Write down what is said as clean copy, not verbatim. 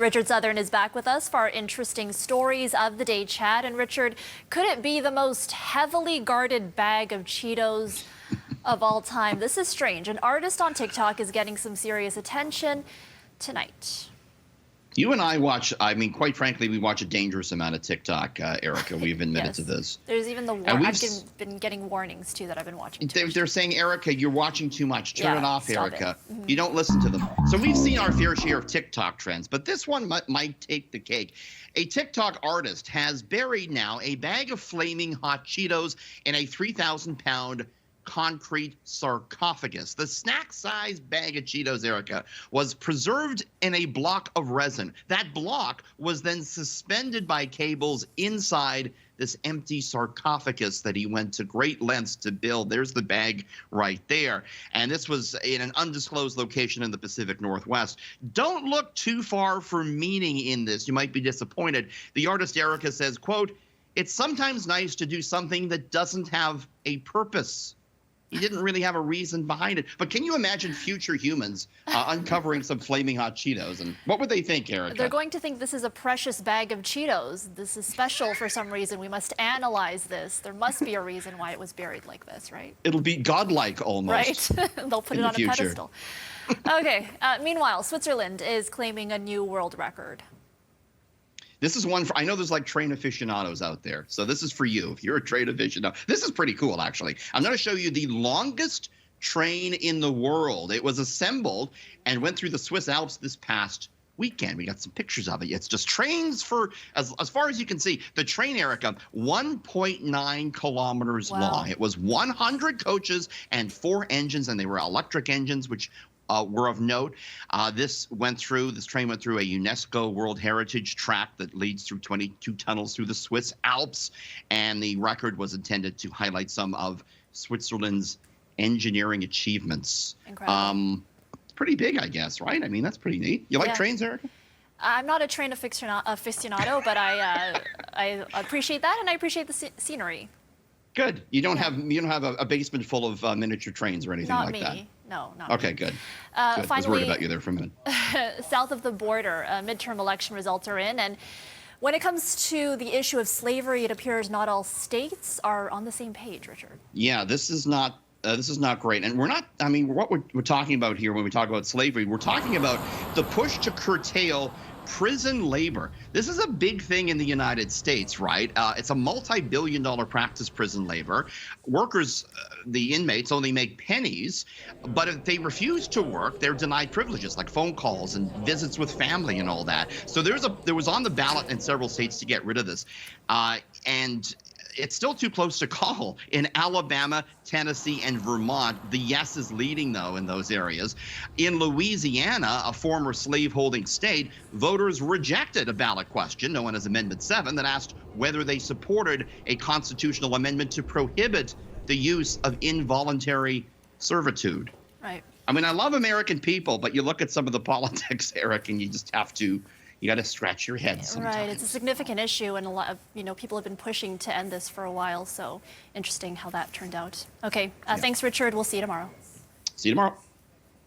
Richard Southern is back with us for our interesting stories of the day chat. And Richard, could it be the most heavily guarded bag of Cheetos of all time? This is strange. An artist on TikTok is getting some serious attention tonight. You and I watch, quite frankly, we watch a dangerous amount of TikTok, Erica. We've admitted to this. There's even I've been getting warnings, too, that I've been watching. They're saying, Erica, you're watching too much. Turn it off, Erica. Mm-hmm. You don't listen to them. So we've seen our fair share of TikTok trends, but this one might take the cake. A TikTok artist has buried now a bag of flaming hot Cheetos in a 3,000-pound concrete sarcophagus. The snack-sized bag of Cheetos, Erica, was preserved in a block of resin. That block was then suspended by cables inside this empty sarcophagus that he went to great lengths to build. There's the bag right there. And this was in an undisclosed location in the Pacific Northwest. Don't look too far for meaning in this. You might be disappointed. The artist, Erica, says, quote, "It's sometimes nice to do something that doesn't have a purpose." He didn't really have a reason behind it. But can you imagine future humans uncovering some flaming hot Cheetos? And what would they think, Erica? They're going to think this is a precious bag of Cheetos. This is special for some reason. We must analyze this. There must be a reason why it was buried like this, right? It'll be godlike almost. Right. They'll put it on a pedestal. Okay. Meanwhile, Switzerland is claiming a new world record. This is one for, I know there's like train aficionados out there. So this is for you. If you're a train aficionado, this is pretty cool, actually. I'm going to show you the longest train in the world. It was assembled and went through the Swiss Alps this past weekend. We got some pictures of it. It's just trains for, as far as you can see, the train, Erica, 1.9 kilometers long. It was 100 coaches and 4 engines, and they were electric engines, which were of note. This train went through a UNESCO World Heritage track that leads through 22 tunnels through the Swiss Alps, and the record was intended to highlight some of Switzerland's engineering achievements. Incredible. Pretty big, I guess, right? I mean, that's pretty neat. You like trains, Erica? I'm not a train aficionado, but I appreciate that, and I appreciate the scenery. Good. You don't have a basement full of miniature trains or anything like that? Not me. No, not okay, me. Good. Finally, I was worried about you there for a minute. South of the border, midterm election results are in, and when it comes to the issue of slavery, it appears not all states are on the same page, Richard. Yeah, this is not great. And we're not, what we're talking about here when we talk about slavery, we're talking about the push to curtail prison labor. This is a big thing in the United States, right? It's a multi-billion-dollar practice, prison labor. Workers, the inmates, only make pennies, but if they refuse to work, they're denied privileges like phone calls and visits with family and all that. So there was on the ballot in several states to get rid of this. And it's still too close to call. In Alabama, Tennessee, and Vermont, the yes is leading, though, in those areas. In Louisiana, a former slave-holding state, voters rejected a ballot question known as Amendment 7 that asked whether they supported a constitutional amendment to prohibit the use of involuntary servitude. Right. I love American people, but you look at some of the politics, Eric, and you just have to got to scratch your head sometimes. Right, it's a significant issue, and a lot of people have been pushing to end this for a while. So interesting how that turned out. Okay, thanks, Richard. We'll see you tomorrow. See you tomorrow.